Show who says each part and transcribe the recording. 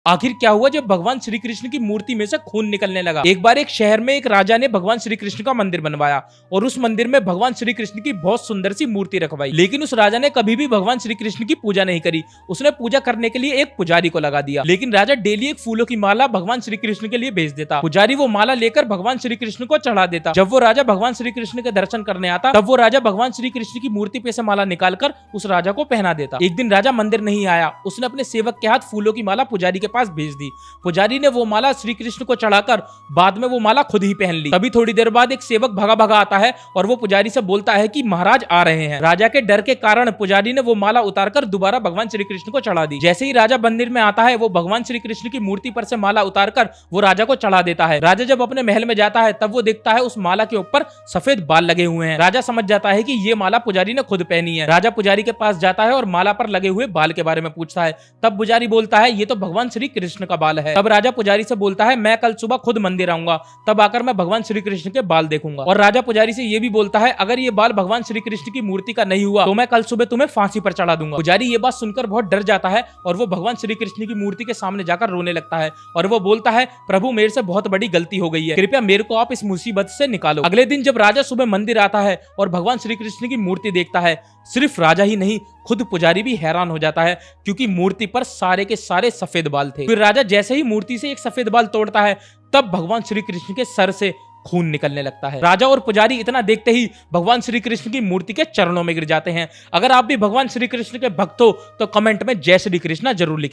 Speaker 1: आखिर क्या हुआ जब भगवान श्री कृष्ण की मूर्ति में से खून निकलने लगा। एक बार एक शहर में एक राजा ने भगवान श्री कृष्ण का मंदिर बनवाया और उस मंदिर में भगवान श्री कृष्ण की बहुत सुंदर सी मूर्ति रखवाई। लेकिन उस राजा ने कभी भी भगवान श्री कृष्ण की पूजा नहीं करी। उसने पूजा करने के लिए एक पुजारी को लगा दिया। लेकिन राजा डेली एक फूलों की माला भगवान श्री कृष्ण के लिए भेज देता। पुजारी वो माला लेकर भगवान श्री कृष्ण को चढ़ा देता। जब वो राजा भगवान श्री कृष्ण के दर्शन करने आता तब वो राजा भगवान श्री कृष्ण की मूर्ति पे से माला निकालकर उस राजा को पहना देता। एक दिन राजा मंदिर नहीं आया। उसने अपने सेवक के हाथ फूलों की माला पुजारी के पास भेज दी। पुजारी ने वो माला श्री कृष्ण को चढ़ाकर बाद में वो माला खुद ही पहन ली। तभी थोड़ी देर बाद एक सेवक भागा भागा आता है और वो पुजारी से बोलता है कि महाराज आ रहे हैं। राजा के डर के कारण पुजारी ने वो माला उतारकर दोबारा भगवान श्री कृष्ण को चढ़ा दी। जैसे ही राजा मंदिर में आता है वो भगवान श्री कृष्ण की मूर्ति पर से माला उतारकर वो राजा को चढ़ा देता है। राजा जब अपने महल में जाता है तब वो देखता है उस माला के ऊपर सफेद बाल लगे हुए हैं। राजा समझ जाता है कि ये माला पुजारी ने खुद पहनी है। राजा पुजारी के पास जाता है और माला पर लगे हुए बाल के बारे में पूछता है। तब पुजारी बोलता है ये तो भगवान श्री कृष्ण का बाल है। तब राजा पुजारी से बोलता है मैं कल सुबह खुद मंदिर आऊंगा, तब आकर मैं भगवान श्री कृष्ण के बाल देखूंगा। और राजा पुजारी से ये भी बोलता है अगर ये बाल भगवान श्री कृष्ण की मूर्ति का नहीं हुआ तो मैं कल सुबह तुम्हें फांसी पर चढ़ा दूंगा। पुजारी ये बात सुनकर बहुत डर जाता है और वो भगवान श्री कृष्ण की मूर्ति के सामने जाकर रोने लगता है और वो बोलता है प्रभु मेरे से बहुत बड़ी गलती हो गई है, कृपया मेरे को आप इस मुसीबत से निकालो। अगले दिन जब राजा सुबह मंदिर आता है और भगवान श्री कृष्ण की मूर्ति देखता है, सिर्फ राजा ही नहीं खुद पुजारी भी हैरान हो जाता है क्योंकि मूर्ति पर सारे के सारे सफेद बाल थे। फिर राजा जैसे ही मूर्ति से एक सफेद बाल तोड़ता है तब भगवान श्री कृष्ण के सर से खून निकलने लगता है। राजा और पुजारी इतना देखते ही भगवान श्री कृष्ण की मूर्ति के चरणों में गिर जाते हैं। अगर आप भी भगवान श्री कृष्ण के भक्त हो तो कमेंट में जय श्री कृष्णा जरूर लिखें।